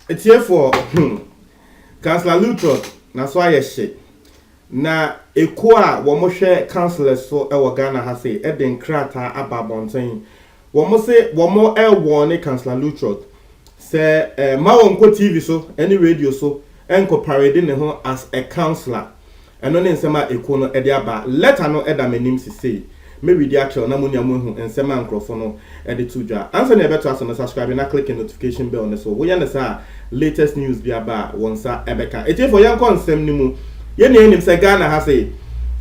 It's here for Councillor Lutrot. Na so aye shit. Na ekwa wo mo hwe councillors so e wo Ghana ha say e den krata ababonten. Wo mo say wo mo e wo ne Councillor Lutrot. Say ma won ko TV so any radio so enko parade ne ho as a councillor. Eno ne nsema ekwo no e de aba. Letter no e da manim say. Maybe the actual na munya mu hu nsema nkrofo no e de tudwa. Answer na beto aso no subscribe na click the notification bell on so. Wo ya na sa latest news bi aba wonsa ebeka. Etie for yan konsem ni mu. Ye ne nim say Ghana has a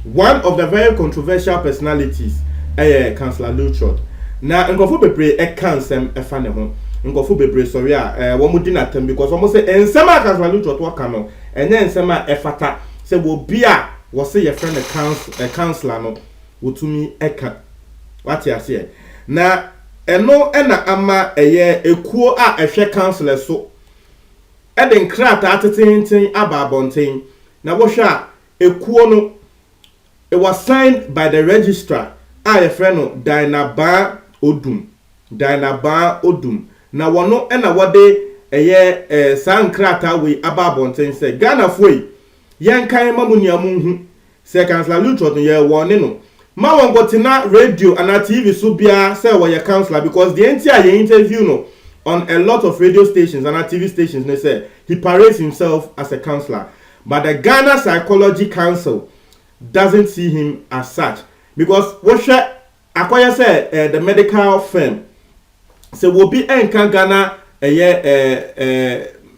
one of the very controversial personalities Councillor Lutrot. Na nkrofo bebre e kansem e fa ne ho. Nkrofo bebre sorry wo mu di na tem because wo say nsema Councillor Lutrot wo ka no enye nsema e fata say wo bia wo say your friend a councillor no wotumi eka wati ase na eno na ama eye ekuo a ehwe councillor so e den krata atetentin ababonten na wo hwa ekuo no it was signed by the registrar a your friend no Dinaba Odum na wono na wode eye san krata we ababonten say Ghana foi yen kan mamuniamu hu say Councillor Lutrot ye wone no ma won gotina radio and TV so bia say we councillor because the entire interview no on a lot of radio stations and TV stations they say he parades himself as a councillor, but the Ghana Psychology Council doesn't see him as such because what akwaya say the medical firm say will be enka Ghana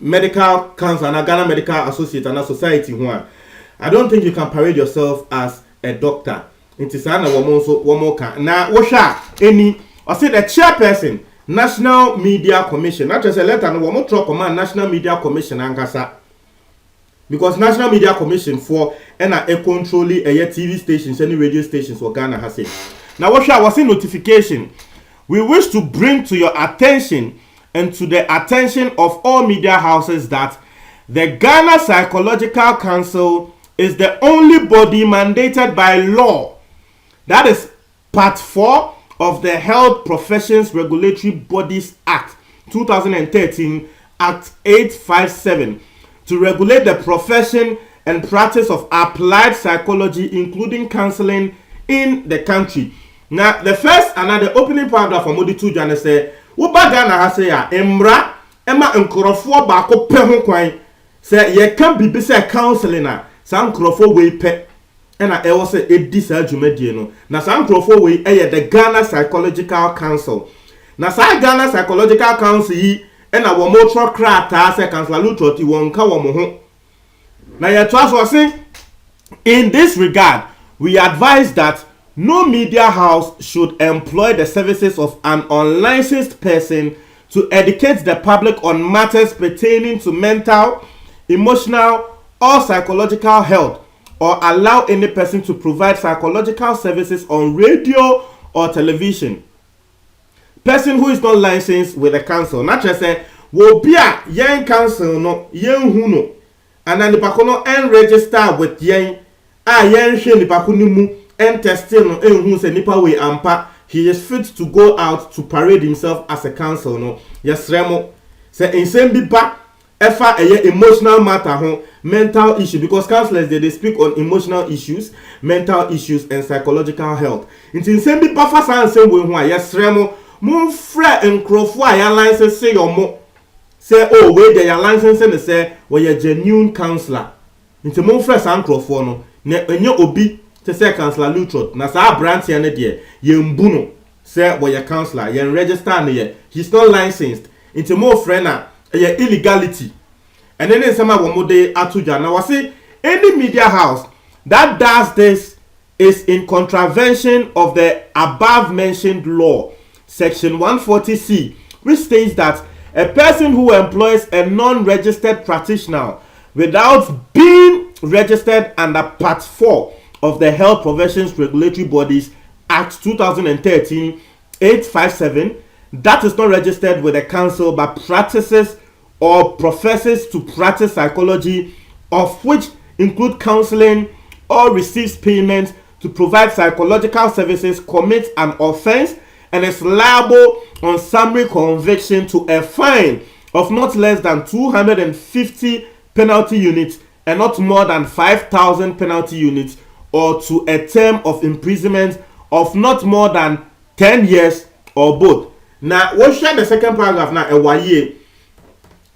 medical council and Ghana Medical Associate and a society one. I don't think you can parade yourself as a doctor. Inti sana womo ka na wosha any or say the chairperson National Media Commission not just a letter no womo tro command National Media Commission ankasa because National Media Commission for a control TV stations any radio stations for Ghana has it. Now wosha was in notification we wish to bring to your attention and to the attention of all media houses that the Ghana Psychological Council is the only body mandated by law. That is part 4 of the Health Professions Regulatory Bodies Act 2013 Act 857 to regulate the profession and practice of applied psychology including counseling in the country. Now the first and the opening paragraph from Modi 2 Jan say wo ba Ghana ha say ya emra ema nkrofo ba ko pe ho kwan say ye can be say counseling na san nkrofo we pe ena e was a disa dwumadie no na san nkrofo we the Ghana Psychological Council na sa Ghana Psychological Council yi ena wo mo tro krata say Councillor Lutrot won ka wo mo ho na ye to aso say in this regard we advise that no media house should employ the services of an unlicensed person to educate the public on matters pertaining to mental, emotional, or psychological health, or allow any person to provide psychological services on radio or television. Person who is not licensed with the council, not just say, will be a young council no young who no, and then the pakono and register with young shin the pakunimu and testing no who say nipa we ampa. He is fit to go out to parade himself as a council no. Yes, Remo say in same bipa efa emotional matter ho mental issue because counselors they speak on emotional issues, mental issues and psychological health. In same bipa fa san same way ho yes Remo mo frɛ nkrofo a ya license say your mo say oh we dey your license and say we a genuine counselor. Nti mo frɛ san nkrofo no na enye obi to say Councillor Lutrot na sa branch here ne de ye mbu no say we a counselor ye register ne ye he's not licensed into more friend na ye illegality and then some wo mo de atuja na we say any media house that does this is in contravention of the above mentioned law section 140C which states that a person who employs a non-registered practitioner without being registered under part 4 of the Health Professions Regulatory Bodies Act 2013 857 that is not registered with the council but practices or professes to practice psychology of which include counseling or receives payment to provide psychological services commits an offense and is liable on summary conviction to a fine of not less than 250 penalty units and not more than 5,000 penalty units, or to a term of imprisonment of not more than 10 years or both. Now, what share the second paragraph now a waye.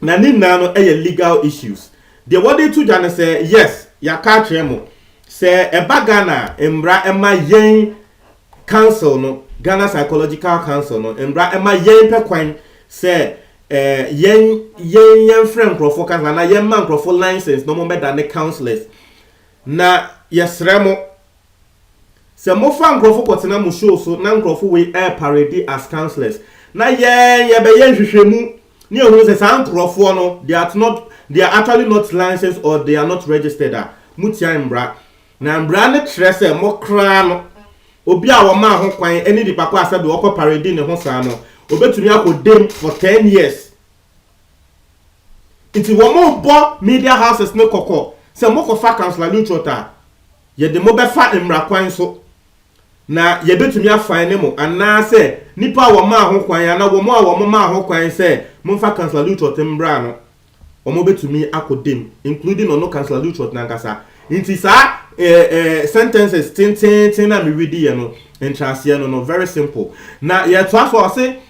Na ni na no legal issues. The what they to jana say yes, ya ka tremo. Say e bagana embra ema yen council no, Ghana Psychological Council no, embra ema yen pe kwan say yen friend crofo kan na yen man crofo license no mo better than councillors. Na yesremo se mo fa crofo kotena mo show so na crofo we air parade as councillors. Na ye be yen hwehwemu ni ohun se san crofo no, they are actually not licensed or they are not registered. Mutia mbra na mbra ne kire se mo kra no obi a wo ma ho kwan eni di papa asa be wo parade ne ho sa no obetumi akodem for 10 years. Iti wo mo bo media houses ne kokko se mo ko fa councillor Luchota ye de mo be fa mbra kwan so na ye betumi afan ne mo ana se nipa wo ma ho kwan ana wo mo a wo ma ho kwan se mo fa councillor Luchota mbra no wo mo betumi akodem, including ono councillor Luchota na nkasa. Inti sa sentences tin na me read here no entrance no very simple. Now ye to ask say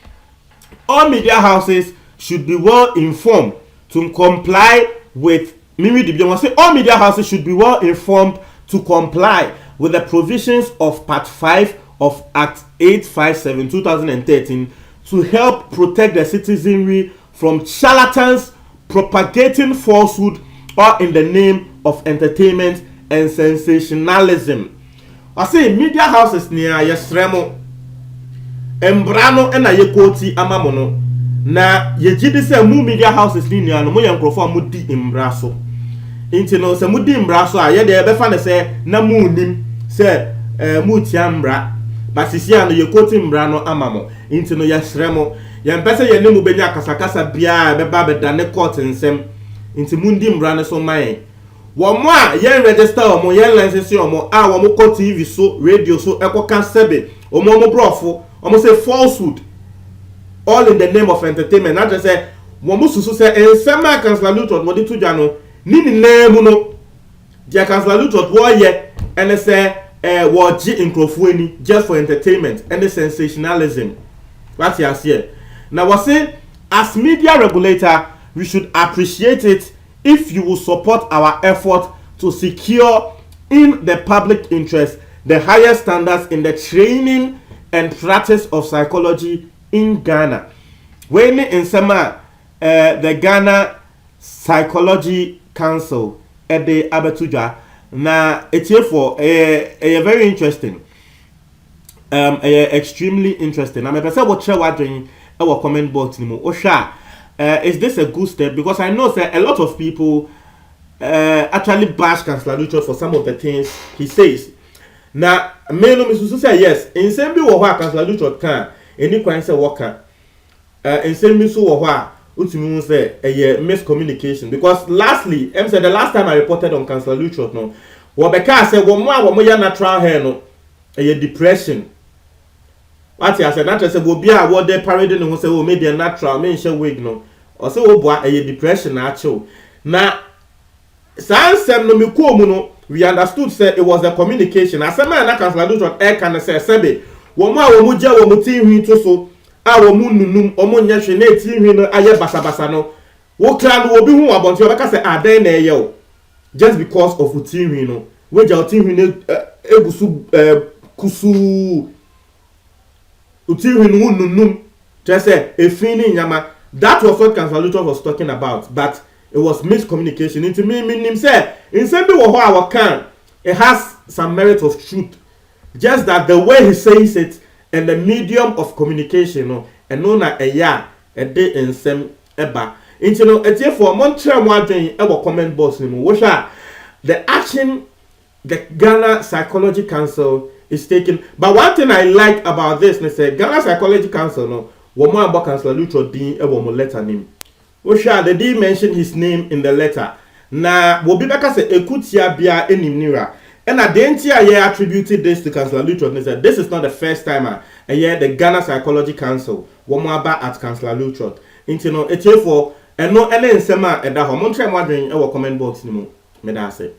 all media houses should be well informed to comply with say all media houses should be well informed to comply with the provisions of Part 5 of Act 857 2013 to help protect the citizenry from charlatans propagating falsehood or in the name of entertainment and sensationalism. I say media houses near yesremo embrano ena yekoti amamono na yejidi se mu media houses ni nia no mo yankrofo amudi embraso inti no se mudi embraso a ye de be fa ne se na mu nim se mu tia mbra basisia no yekoti embrano amamo inti no yesremo yempese ye ne mu benya kasakasa bia be ba be da ne court nsem inti mundi embrano so man womo a yen register omo yen license omo a womo ko TV so radio so ekoka sebe omo brofo omo say falsehood all in the name of entertainment. Not just say womo susu say ensema councillor Luchota mo di tuja no ni name no dia councillor Luchota wo ye ene say wo ji nkrofo ani just for entertainment and the sensationalism. What you say now we say as media regulator we should appreciate it if you will support our effort to secure in the public interest the highest standards in the training and practice of psychology in Ghana. When in summer, the Ghana Psychology Council at the Abetuja, na it's here for a very interesting, extremely interesting. I'm a what share what doing our comment box anymore. Osha. Is this a good step? Because I know that a lot of people actually bash Councillor Luchota for some of the things he says. Now, Melo Misusu say yes. In same way, what Councillor Luchota can any kind say worker. In same way, so what ultimately say a miscommunication. Because lastly, I'm said the last time I reported on Councillor Luchota, no, what because said one more natural hair no, a depression. What I said, not just say go be a what they parading and say oh made a natural mention wig no. Or say oh boy a depression actual. Now sans no me no we understood say it was a communication. As a man na Councillor Luchota e can say sebe wo mo a wo mo je wo mo tin hwi to so a wo mo nunum o mo nya hwe na tin hwi no aye basa no wo kra no obi hu abonti obeka say adan na eye o just because of tin hwi no we ja tin hwi no egusu kusu just say a feeling yama. That was what Councillor Luchota was talking about, but it was miscommunication. Into me say in same way our can it has some merit of truth. Just that the way he says it and the medium of communication, no, and no na a day in some eba. Into no a day for Montreal Wadring our comment box which are the action the Ghana Psychology Council is taken. But one thing I like about this, they say Ghana Psychology Council, no, one more about Councillor Luchota Dean, a woman letter name. Osha, they did mention his name in the letter. Na, will be back as a Ekutia Bia Enimnira. And at the entire year attributed this to Councillor Luchota. They said this is not the first time a year the Ghana Psychology Council, one more about at Councillor Luchota. Into no, it's for eno ene nsema eda ho mo ntwe mo adwen e wo comment box ni mu me da ase